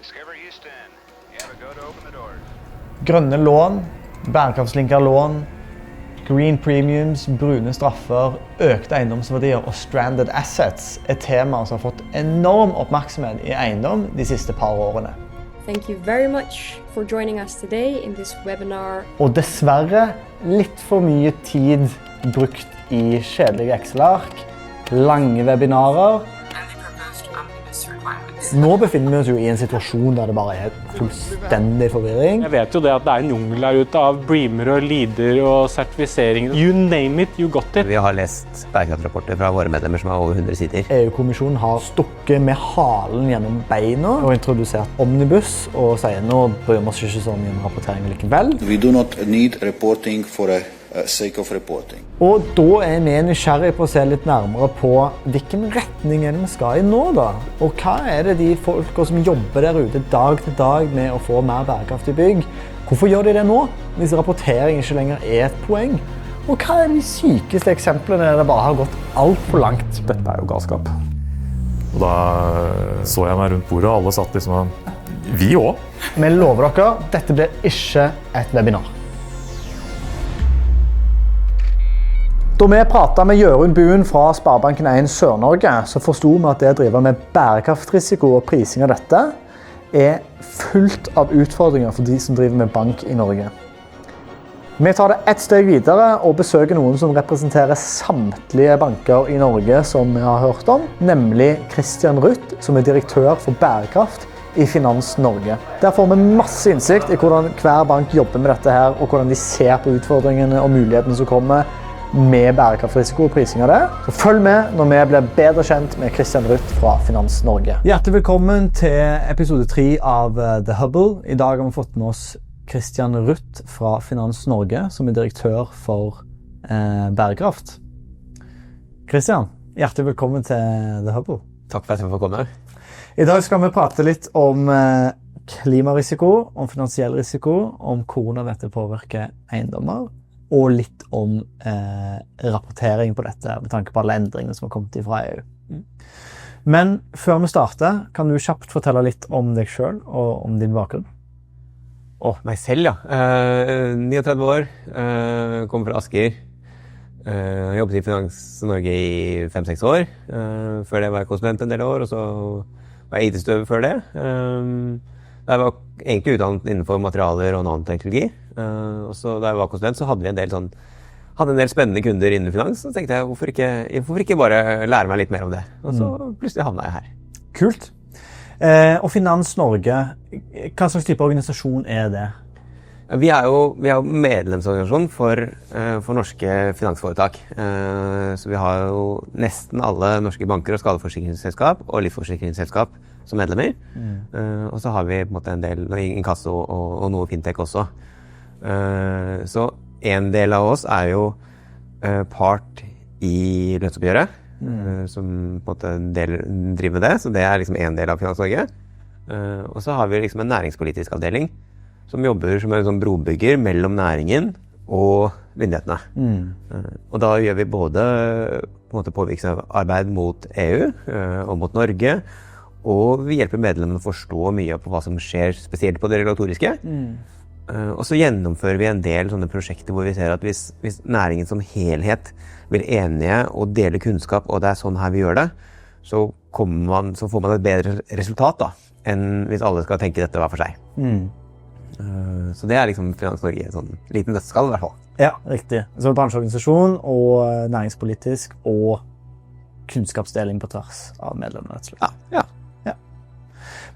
Discover Houston. You have a go to open the doors. Grønne lån, bærekraftslinker lån, green premiums, brune straffer, økte eiendomsverdier og stranded assets temaer som har fått enorm oppmerksomhet I eiendom de siste par årene. Thank you very much for joining us today in this webinar. Og dessverre litt for mye tid brukt I kjedelige Excel-ark, lange webinarer. Nå befinner vi oss jo I en situasjon der det bare fullstendig forvirring. Jeg vet jo det at det en jungel der ute av breamer og leader og sertifiseringer. You name it, you got it. Vi har lest bærekraftrapporter fra våre medlemmer som over 100 sider. EU-kommisjonen har stukket med halen gjennom beina og introdusert Omnibus og sier nå bryr vi oss ikke så mye om rapportering likevel. We do not need reporting for a sake of reporting. Og da vi nysgjerrig på å se litt nærmere på hvilken retning vi skal I nå da? Og hva det de folka som jobber der ute dag til dag med å få mer bærekraftig bygg? Hvorfor gjør de det nå, hvis rapportering ikke lenger et poeng? Og hva de sykeste eksemplene der det bare har gått alt for langt? Dette jo galskap. Og da så jeg meg rundt bordet, og alle satt liksom vi også. Vi lover dere, dette blir ikke et webinar. Da vi pratet med Jørund Buen fra Sparebanken 1 Sør-Norge, så forstod vi at det å drive med bærekraftrisiko og prising av dette fullt av utfordringer for de som driver med bank I Norge. Vi tar det et steg videre og besøker noen som representerer samtlige banker I Norge som vi har hørt om, nemlig Christian Ruth, som direktør for bærekraft I Finans Norge. Der får vi masse innsikt I hvordan hver bank jobber med dette her, og hvordan de ser på utfordringene og mulighetene som kommer med bærekraftrisiko og prising av det. Så følg med når vi blir bedre kjent med Christian Ruth fra Finans Norge. Hjertelig velkommen til episode 3 av The Hubble. I dag har vi fått med oss Christian Ruth fra Finans Norge, som direktør for bærekraft. Christian, hjertelig velkommen til The Hubble. Takk for at jeg får komme. I dag skal vi prate litt om klimarisiko, om finansiell risiko, om hvordan dette påvirker eiendommer, og litt om rapportering på dette, med tanke på alle endringene som har kommet fra EU. Men før vi starter, kan du kjapt fortelle litt om deg selv og om din bakgrunn? Meg selv, ja. 39 år, kommer fra Asker. Jobbet I Finans Norge I 5-6 år. Før det var jeg konsulent en del år, og så var jeg IT-støver før det. Jeg var egentlig utdannet innenfor materialer og nanoteknologi. Og så da jeg var konsulent så hadde vi en del spennende kunder innen finans, så tenkte jeg hvorfor ikke bare lære meg litt mer om det. Og så plutselig havnet jeg her. Kult. Og Finans Norge, hva slags type organisasjon det? Vi jo medlemsorganisasjon for norske finansforetak. Så vi har jo nesten alle norske banker og skadeforsikringsselskap og livsforsikringsselskap som medlemmer. Og så har vi på en måte en del inkasso og noe fintech også. Så en del av oss jo part I lønnsoppgjøret, som på en måte driver med det, så det liksom en del av Finans Norge. Og så har vi liksom en næringspolitisk avdeling som jobber som en sånn brobygger mellom næringen og myndighetene. Og da gjør vi både på en måte påvirkningsarbeid mot EU og mot Norge, og vi hjelper medlemmene å forstå mye på hva som skjer, spesielt på det regulatoriske. Og så gjennomfører vi en del sånne prosjekter hvor vi ser at hvis næringen som helhet blir enige og deler kunnskap, og det sånn her vi gjør det, så får man et bedre resultat da, enn hvis alle skal tenke dette hver for seg. Så det liksom Finans Norge en sånn liten nøtteskall I hvert fall. Ja, riktig. Så bransjeorganisasjon og næringspolitisk og kunnskapsdeling på tvers av medlemmene, rett og slett. Ja.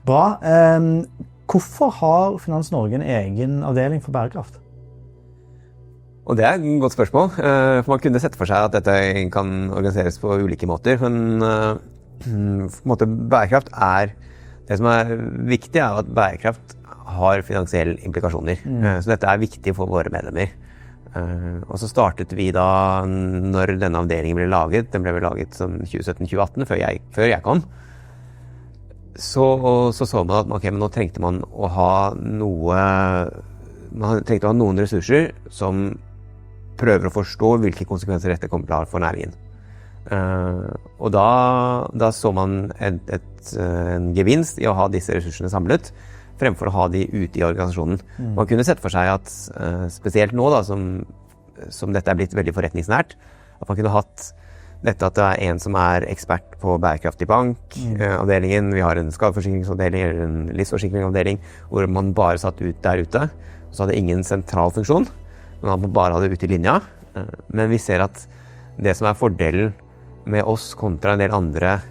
Bra. Hvorfor har Finans Norge en egen avdeling for bærekraft? Og det et godt spørsmål, for man kunne sette for seg at dette kan organiseres på ulike måter, men på en måte bærekraft det som viktig at bærekraft har finansielle implikasjoner. Så dette viktig for våre medlemmer. Og så startet vi da, når denne avdelingen ble laget, den ble laget som 2017-2018, før jeg kom, så man at okay, men nå trengte man å ha noen ressurser som prøver å forstå hvilke konsekvenser dette kommer til å ha for næringen. Og da så man en gevinst i å ha disse ressursene samlet, fremfor å ha de ute i organisasjonen. Man kunne sett for seg at, spesielt nå da, som dette blitt veldig forretningsnært, at man kunne hatt dette at det en som ekspert på bærekraftig bankavdelingen, vi har en skadeforsikringsavdeling eller en livsforsikringsavdeling, hvor man bare satt ut der ute, så hadde ingen sentral funksjon, men man bare hadde ute i linja. Men vi ser at det som fordelen med oss kontra en del andre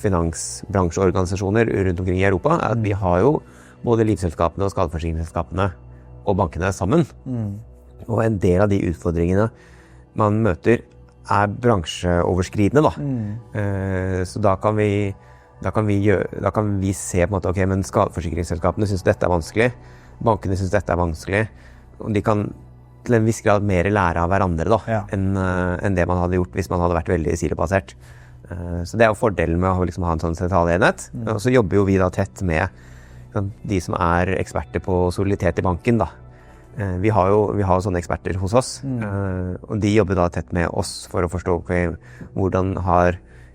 finansbransjeorganisasjoner rundt omkring i Europa, at vi har jo både livselskapene og skadeforsikringsselskapene og bankene sammen. Og en del av de utfordringene man møter bransjeoverskridende da. Så da kan vi se på en måte, ok, men skadeforsikringsselskapene synes dette vanskelig, bankene synes dette vanskelig, og de kan til en viss grad mer lære av hverandre da, enn det man hadde gjort hvis man hadde vært veldig silobasert. Så det jo fordelen med å liksom ha en sånn sentral enhet. Og så jobber jo vi da tett med de som eksperter på soliditet i banken da. Vi har jo sånne eksperter hos oss, og de jobber da tett med oss for å forstå hvordan har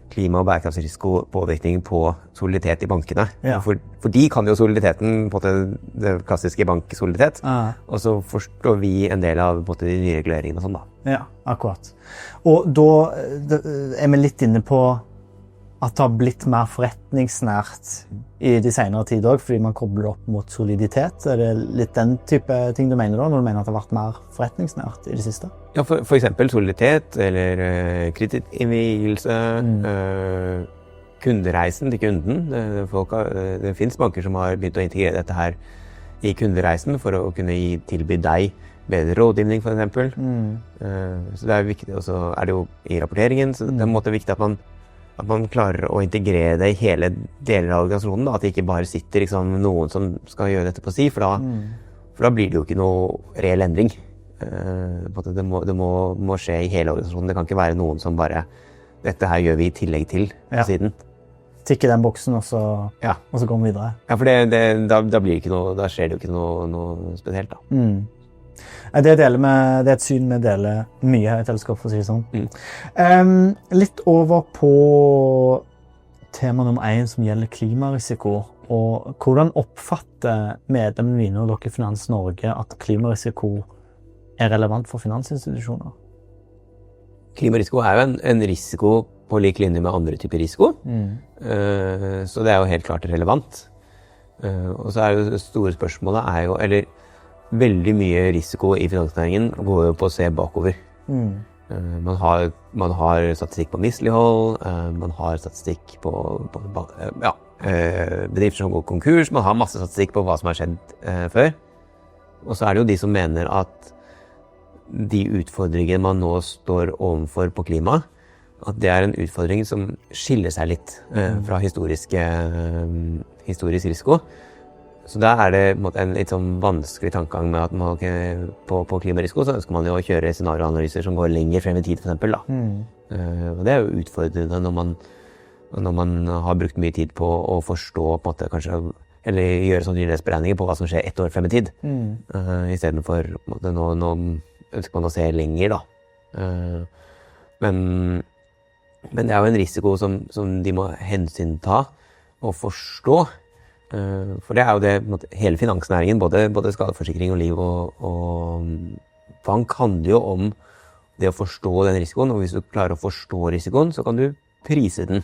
klima- og bærekraftsrisiko påvirkning på soliditet i bankene. For de kan jo soliditeten på det klassiske banksoliditet, og så forstår vi en del av på de nye reguleringene og sånn da. Ja, akkurat. Og da vi litt inne på at det har blitt mer forretningsnært i de senere tider også, fordi man kobler opp mot soliditet. Det litt den type ting du mener da, når du mener at det har vært mer forretningsnært i det siste? Ja, for eksempel soliditet, eller kredittinnvigelse, kundereisen til kunden. Det finnes banker som har begynt å integrere dette her i kundereisen for å kunne tilby deg bedre rådgivning, for eksempel. Så det viktig, og så det jo i rapporteringen, så det er viktig at man klarer å integrere det i hele deler av organisasjonen, da, at det ikke bare sitter liksom, noen som skal gjøre dette på si, for da blir det jo ikke noe reell endring. Det må skje i hele organisasjonen. Det kan ikke være noen som bare, dette her gjør vi i tillegg til på siden. Tikke den boksen, og så går vi videre. Ja, for da blir det ikke noe, da skjer det jo ikke noe spesielt da. Det et syn vi deler mye her i Teleskop, for å si det sånn. Litt over på tema nummer 1 som gjelder klimarisiko, og hvordan oppfatter medlemmene mine og dere i Finans Norge at klimarisiko relevant for finansinstitusjoner? Klimarisiko jo en risiko på lik linje med andre typer risiko, så det jo helt klart relevant. Og så jo det store spørsmålet jo, eller veldig mye risiko i finansnæringen går jo på å se bakover. Man har statistikk på mislighold, man har statistikk på bedrifter som går konkurs, man har masse statistikk på hva som har skjedd før. Og så det jo de som mener at de utfordringene man nå står overfor på klima, at det en utfordring som skiller seg litt fra historisk risiko. Så da det en litt sånn vanskelig tankegang med at man på klimarisiko så ønsker man jo å kjøre scenarioanalyser som går lenger frem i tid, for eksempel. Og det jo utfordrende når man har brukt mye tid på å forstå, på en måte, kanskje, eller gjøre sannsynlighetsberegninger på hva som skjer 1 år frem i tid, i stedet for nå ønsker man å se lenger, da. Men det jo en risiko som de må hensynta og forstå. For det jo det, hele finansnæringen, både skadeforsikring og liv og bank handler jo om det å forstå den risikoen, og hvis du klarer å forstå risikoen, så kan du prise den.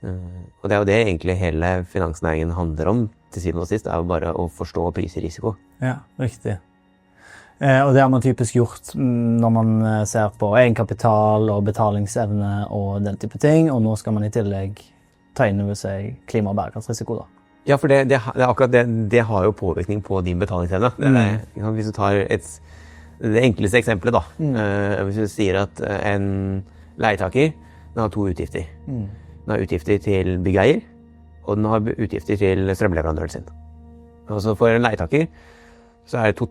Og det jo det egentlig hele finansnæringen handler om til syvende og sist, det jo bare å forstå og prise risiko. Ja, riktig. Og det har man typisk gjort når man ser på egenkapital og betalingsevne og den type ting, og nå skal man i tillegg ta inn over seg klima- og bærekraftsrisiko da. Ja, for det akkurat det har jo påvirkning på din betalingsevne. Hvis du tar det enkleste eksempelet da, hvis du sier at en leietaker har 2 utgifter. Den har utgifter til byggeier, og den har utgifter til strømleverandøren sin. Og så for en leietaker så det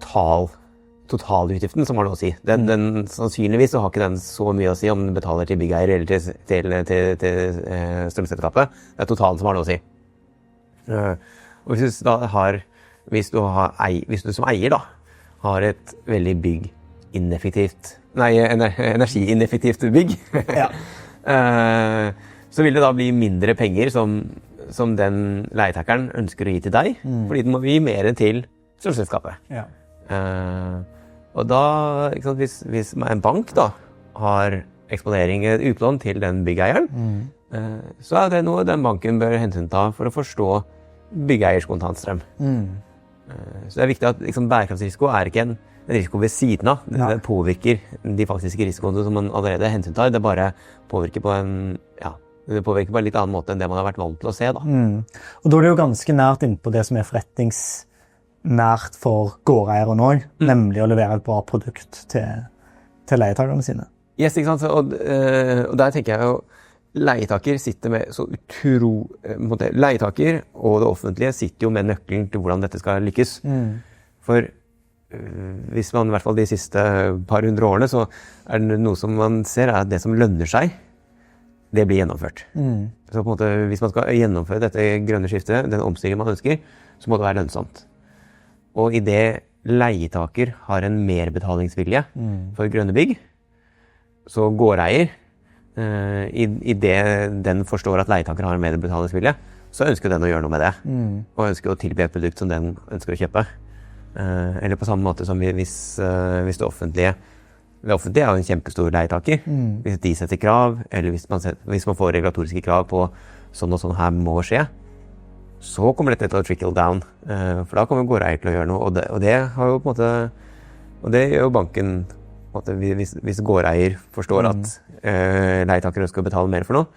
totalutgiften som har noe å si. Den sannsynligvis så har ikke den så mye å si om den betaler til byggeier eller til strømselskapet. Det totalen som har noe å si. Og hvis du som eier da har et veldig energiineffektivt bygg, så vil det da bli mindre penger som den leietakeren ønsker å gi til deg, fordi den må gi mer til strømselskapet. Ja. Og da, ikke sant, hvis en bank da har eksponering, et utlån til den byggeieren, så det noe den banken bør hensynta for å forstå byggeiers kontantstrøm. Så det viktig at liksom, bærekraftsrisiko ikke en risiko ved siden av. Det påvirker de faktiske risikoene som man allerede hensyntar. Det bare påvirker på det påvirker på en litt annen måte enn det man har vært vant til å se. Da. Og da det jo ganske nært inn på det som forretningsnært for gårdeiere nå, nemlig å levere et bra produkt til leietakerne sine. Yes, ikke sant? Og der tenker jeg jo, leietaker sitter med så leietaker og det offentlige sitter jo med nøkkelen til hvordan dette skal lykkes. For hvis man i hvert fall de siste par hundre årene, så det noe som man ser det som lønner seg, det blir gjennomført. Så på en måte, hvis man skal gjennomføre dette grønne skiftet, den omstillingen man ønsker, så må det være lønnsomt. Og i det leietaker har en merbetalingsvilje for grønne bygg, så gårdeier, i det den forstår at leietaker har en merbetalingsvilje, så ønsker den å gjøre noe med det. Og ønsker å tilby et produkt som den ønsker å kjøpe. Eller på samme måte som hvis det offentlige er jo en kjempestor leietaker. Hvis de setter krav, eller hvis man får regulatoriske krav på sånn og sånn her må skje, så kommer dette til å trickle down. For da kommer gårdeier til å gjøre noe, og det har jo på en måte, og det gjør jo banken på en måte, hvis gårdeier forstår at leietaker ønsker å betale mer for noe,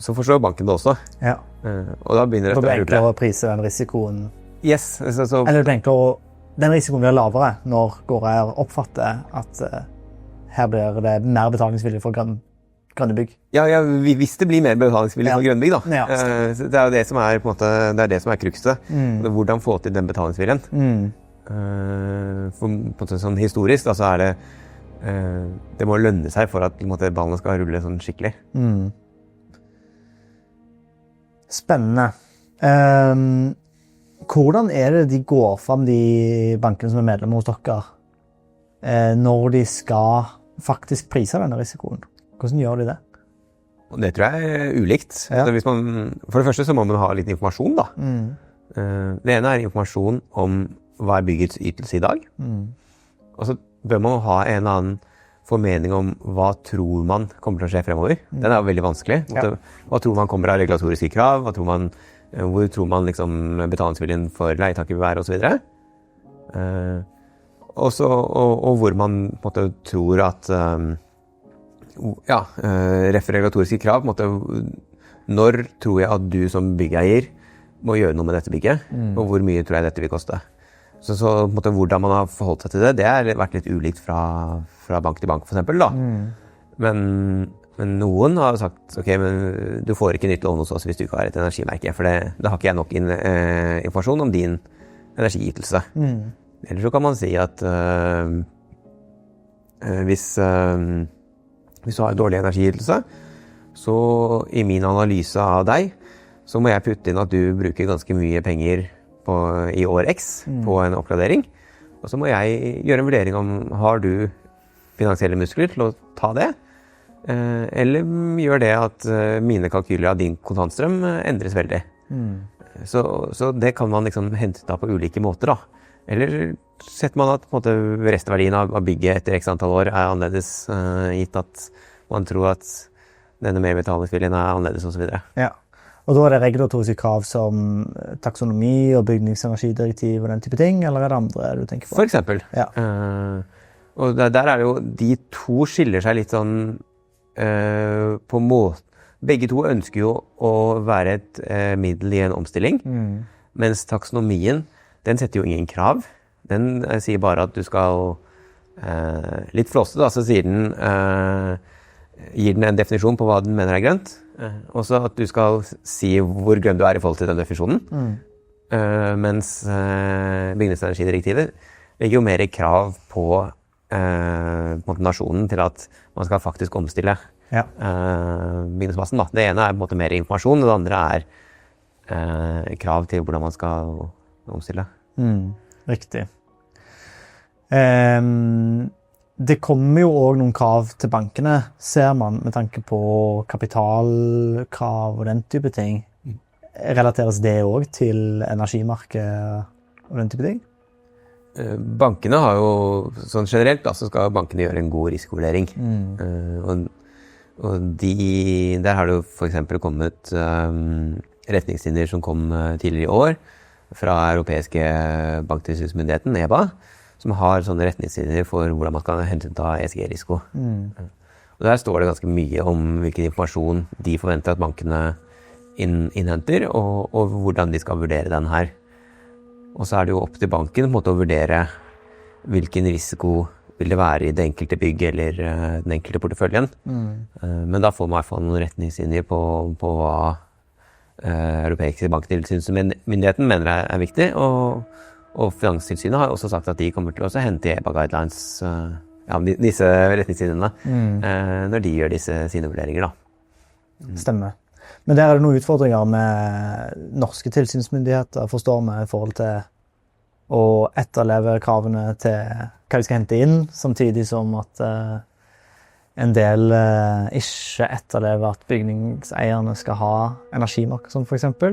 så forstår banken det også. Ja. Og da begynner det å rulle. enklere å prise den risikoen. Yes. Eller det enklere den risikoen blir lavere når gårdeier oppfatter at her blir det mer betalingsvilje for grønne bygg. Ja, hvis det blir mer betalingsvilje for grønne bygg, da. Ja. Det er jo det som på en måte, det er det som krukset. Hvordan få til den betalingsviljen. For på en måte, sånn historisk, da, så det må lønne seg for at på en måte, ballene skal rulle sånn skikkelig. Spennende. Hvordan det de går frem, de bankene som medlemmer hos dere, når de skal faktisk prise denne risikoen? Hvordan gjør de det? Og det tror jeg ulikt. Ja. For det første så må man ha litt informasjon. Da. Det ene informasjon om hva byggets ytelse i dag. Og så bør man ha en eller annen formening om hva tror man kommer til å skje fremover. Den jo veldig vanskelig. Hva tror man kommer av regulatoriske krav? Hvor tror man liksom betalingsviljen for leietaker vil være, og så videre. Og hvor man på en måte tror at regulatoriske krav, på en måte, når tror jeg at du som byggeier må gjøre noe med dette bygget, og hvor mye tror jeg dette vil koste. Så på en måte, hvordan man har forholdt seg til det har vært litt ulikt fra bank til bank, for eksempel. Da. Men noen har sagt, ok, men du får ikke nytt lån hos oss hvis du ikke har et energimerke, for da har ikke jeg nok informasjon om din energiytelse. Eller så kan man si at hvis du har en dårlig energiytelse, så i min analyse av deg, så må jeg putte inn at du bruker ganske mye penger i år X på en oppgradering, og så må jeg gjøre en vurdering om har du finansielle muskler til å ta det, eller gjør det at mine kalkyler av din kontantstrøm endres veldig. Så det kan man liksom hente på ulike måter. Da. Eller setter man at på en måte, restverdien av bygget etter x antall år annerledes, gitt at man tror at denne merbetalingsviljen annerledes og så videre. Ja. Og da det regulatoriske krav som taksonomi og bygningsenergidirektiv og den type ting, eller det andre du tenker på? For eksempel. Ja. Og der det jo, de to skiller seg litt sånn på måte. Begge to ønsker jo å være et middel i en omstilling, mens taksonomien, den setter jo ingen krav. Den sier bare at du skal litt flåste, da, så sier den gir den en definisjon på hva den mener grønt, og så at du skal si hvor grønn du i forhold til den definisjonen. Mens bygningsenergidirektivet legger jo mer krav på nasjonen til at man skal faktisk omstille bygningsmassen. Da. Det ene på en måte mer informasjon, og det andre krav til hvordan man skal omstille. Riktig. Det kommer jo også noen krav til bankene, ser man, med tanke på kapitalkrav og den type ting. Relateres det også til energimarkedet og den type ting? Bankene har jo, sånn generelt, da, så skal bankene gjøre en god risikovurdering. Og der har det jo for eksempel kommet retningslinjer som kom tidligere i år fra Europeiske banktilsynsmyndigheten, EBA, som har sånne retningslinjer for hvordan man kan hensynta ESG-risiko. Og der står det ganske mye om hvilken informasjon de forventer at bankene innhenter, og hvordan de skal vurdere den her. Og så er det jo opp til banken på en måte å vurdere hvilken risiko vil det være i det enkelte bygg eller den enkelte porteføljen. Men da får man i hvert fall noen retningslinjer på hva Europeiske banktilsynsmyndigheten mener er viktig, og Finanstilsynet har også sagt at de kommer til å hente EBA-guidelines, disse retningslinjene, når de gjør sine vurderinger. Da. Stemmer. Men der er det noen utfordringer med norske tilsynsmyndigheter, forstår vi, i forhold til å etterleve kravene til hva de skal hente inn, samtidig som at en del ikke etterlever at bygningseierne skal ha energimarked, som for eksempel.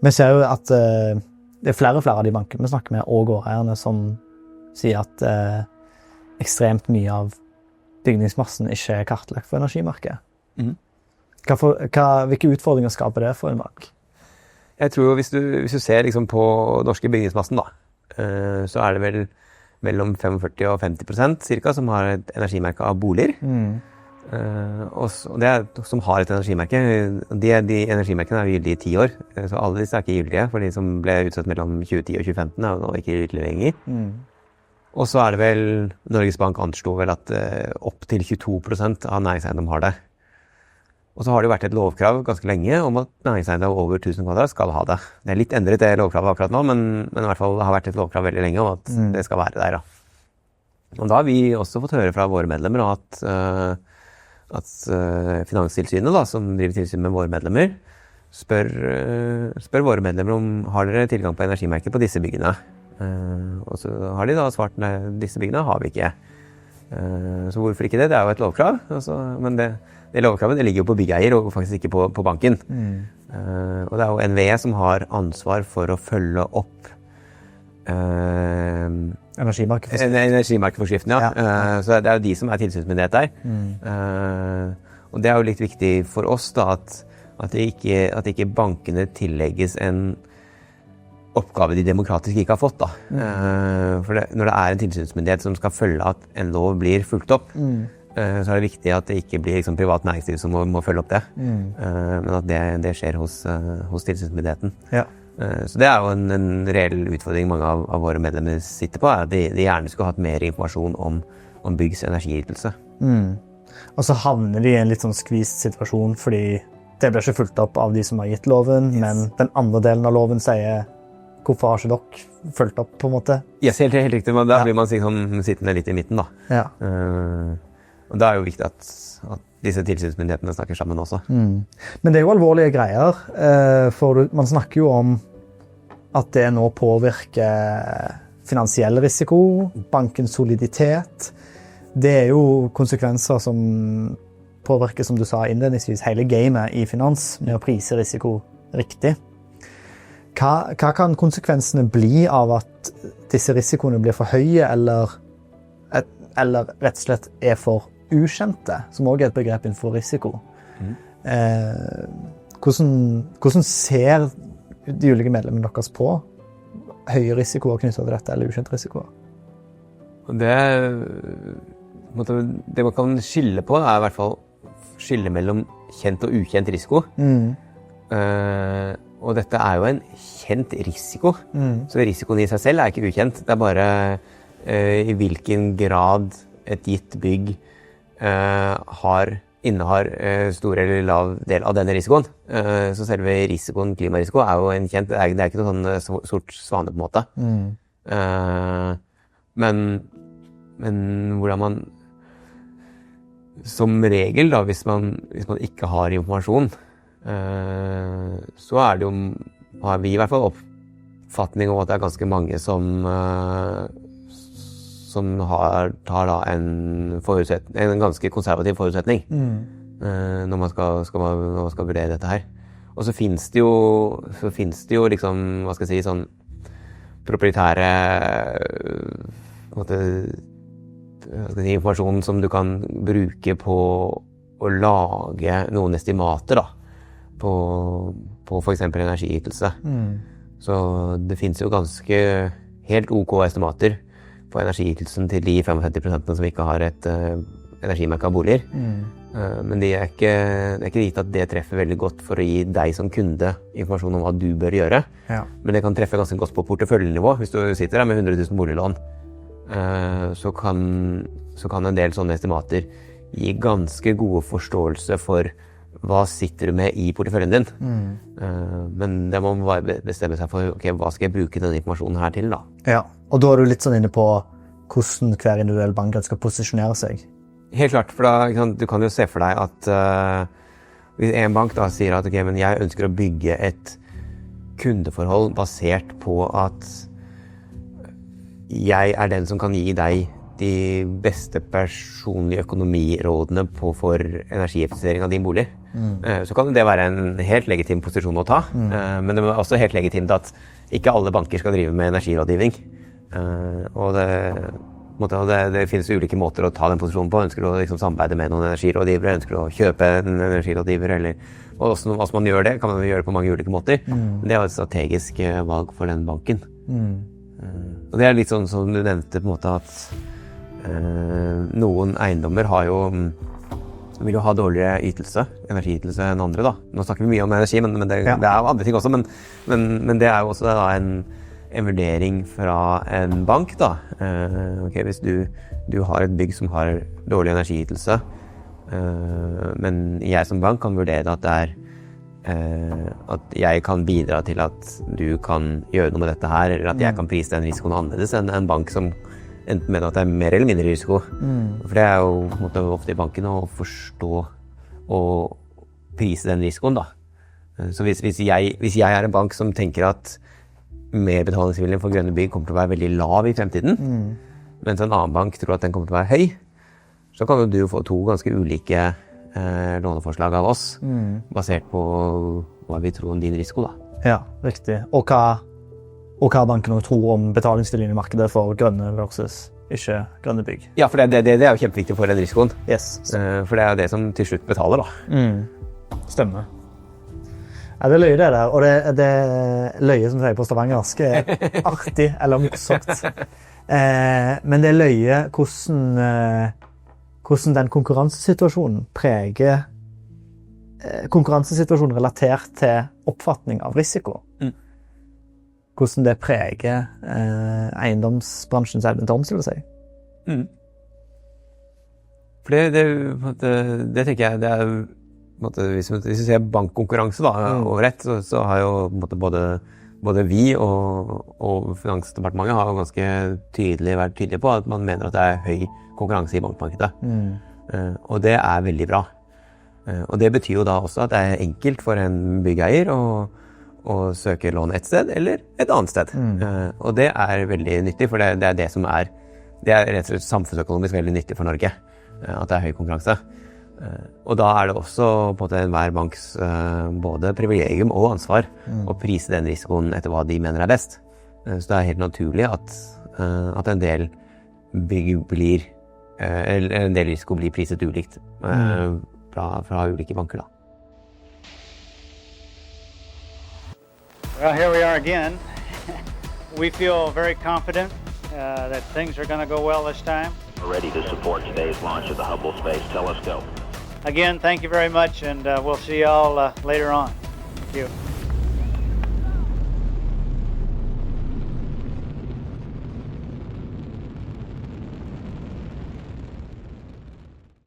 Vi ser jo at det er flere og flere av de bankene vi snakker med, og gårdeierne, som sier at ekstremt mye av bygningsmassen ikke er kartlagt for energimarkedet. Hvilke utfordringer skaper det for en bank? Jeg tror jo hvis du ser liksom på norske bygningsmassen, da, så er det vel mellom 45% og 50% cirka, som har et energimerke av boliger. Og det som har et energimerke, de energimerkene er gyldige i 10 år, så alle disse er ikke gyldige, for de som ble utsatt mellom 2010 og 2015 er nå ikke gyldige lenger. Og så er det vel, Norges Bank anslo vel at opp til 22% av næringseiendom har det. Og så har det jo vært et lovkrav ganske lenge om at næringseiendom over 1000 kvadrat skal ha det. Det er litt endret det lovkravet akkurat nå, men i hvert fall det har vært et lovkrav veldig lenge om at det skal være der. Da. Og da har vi også fått høre fra våre medlemmer at Finanstilsynet, da, som driver tilsyn med våre medlemmer, spør våre medlemmer om har dere tilgang på energimerker på disse byggene. Og så har de da svart nei, disse byggene har vi ikke. Så hvorfor ikke det? Det er jo et lovkrav. Altså, men det lovkravet det ligger jo på byggeier og faktisk ikke på banken. Og det er jo NVE som har ansvar for å følge opp energimarkedsforskriften. Ja. Så det er jo de som er tilsynsmyndighet der. Og det er jo litt viktig for oss da, at ikke bankene tillegges en oppgave de demokratisk ikke har fått. Da. For når det er en tilsynsmyndighet som skal følge at en lov blir fulgt opp, så er det viktig at det ikke blir liksom, privat næringsliv som må følge opp det. Men at det skjer hos tilsynsmyndigheten. Ja. Så det er jo en reell utfordring mange av våre medlemmer sitter på, er at de gjerne skulle hatt mer informasjon om byggs energiytelse. Og så havner de i en litt sånn skvist situasjon, fordi det blir ikke fulgt opp av de som har gitt loven, men den andre delen av loven sier hvorfor har ikke dere fulgt opp på en måte? Yes, helt riktig, men da blir man sittende litt i midten da. Ja. Og det er jo viktig at disse tilsynsmyndighetene snakker sammen også. Men det er jo alvorlige greier, for man snakker jo om at det nå påvirker finansiell risiko, bankens soliditet. Det er jo konsekvenser som påvirker, som du sa innledningsvis, hele gamet i finans med å prise risiko riktig. Hva kan konsekvensene bli av at disse risikoene blir for høye, eller rett og slett er for ukjente, som også er et begrep innenfor risiko? Hvordan ser de ulike medlemmene deres på høye risikoer knyttet til dette, eller ukjente risikoer? Det man kan skille på er i hvert fall skille mellom kjent og ukjent risiko. Og dette er jo en kjent risiko, så risikoen i seg selv er ikke ukjent. Det er bare i hvilken grad et gitt bygg innehar stor eller lav del av denne risikoen. Så selve risikoen, klimarisiko, er jo en kjent, det er ikke noe sånn sort svane på en måte. Men hvordan man som regel da, hvis man ikke har informasjon, så er det jo, har vi i hvert fall oppfatning om at det er ganske mange som tar da en ganske konservativ forutsetning når man skal vurdere dette her. Og så finnes det jo liksom, hva skal jeg si, sånn proprietære informasjon som du kan bruke på å lage noen estimater da, på for eksempel energiytelse. Så det finnes jo ganske helt OK estimater på energiytelsen til de 55% som ikke har et energimerket av boliger. Men det er ikke gitt at det treffer veldig godt for å gi deg som kunde informasjon om hva du bør gjøre. Ja. Men det kan treffe ganske godt på porteføljenivå. Hvis du sitter der med 100 000 boliglån, så kan en del sånne estimater gi ganske gode forståelse for hva sitter du med i porteføljen din. Men det må man bare bestemme seg for, ok, hva skal jeg bruke denne informasjonen her til da? Ja, og da er du litt sånn inne på hvordan hver individuell bank skal posisjonere seg. Helt klart, for da, du kan jo se for deg at hvis en bank da sier at okay, men jeg ønsker å bygge et kundeforhold basert på at jeg er den som kan gi deg de beste personlige økonomirådene for energieffektivisering av din bolig, så kan det være en helt legitim posisjon å ta. Men det er også helt legitimt at ikke alle banker skal drive med energirådgivning. Og det finnes ulike måter å ta den posisjonen på. Ønsker du å liksom samarbeide med noen energirådgivere, ønsker du å kjøpe en energirådgiver, og også man gjør det, kan man gjøre det på mange ulike måter. Men det er et strategisk valg for den banken. Og det er litt sånn som du nevnte på en måte at noen eiendommer vil jo ha dårligere energiytelse enn andre da. Nå snakker vi mye om energi, men det er andre ting også, men det er jo også da en vurdering fra en bank da. Okay, hvis du har et bygg som har dårlig energiytelse, men jeg som bank kan vurdere at at jeg kan bidra til at du kan gjøre noe med dette her, eller at jeg kan prise den risikoen annerledes enn en bank som enten mener at det er mer eller mindre risiko. For det er jo på en måte ofte i banken å forstå og prise den risikoen da. Så hvis jeg er en bank som tenker at merbetalingsviljen for grønne bygg kommer til å være veldig lav i fremtiden, mens en annen bank tror at den kommer til å være høy, så kan jo du få to ganske ulike låneforslag av oss, basert på hva vi tror om din risiko da. Ja, riktig. Og hva banken tror om betalingsviljen i markedet for grønne versus ikke grønne bygg. Ja, for det er jo kjempeviktig for den risikoen. Yes. For det er jo det som til slutt betaler da. Stemmer. Ja, det løye det der, og det løye som sier på stavangersk er artig eller morsomt. Men det løye hvordan den konkurransesituasjonen preger konkurransesituasjonen relatert til oppfatning av risiko. Hvordan det preger eiendomsbransjens evne til å omstille seg. For det tenker jeg, det er hvis vi ser bankkonkurranse da, over ett, så har jo både vi og Finansdepartementet har jo ganske vært tydelige på at man mener at det er høy konkurranse i bankmarkedet. Og det er veldig bra. Og det betyr jo da også at det er enkelt for en byggeier å søke lån et sted eller et annet sted. Og det er veldig nyttig, for det er det som det er rett og slett samfunnsøkonomisk veldig nyttig for Norge, at det er høy konkurranse. Og da er det også på en måte enhver banks både privilegium og ansvar å prise den risikoen etter hva de mener er best. Så det er helt naturlig at en del bygg eller en del risiko blir priset ulikt fra ulike banker da. Well, here we are again. We feel very confident that things are going to go well this time. We're ready to support today's launch of the Hubble Space Telescope. Again, thank you very much, and we'll see you all later on. Thank you.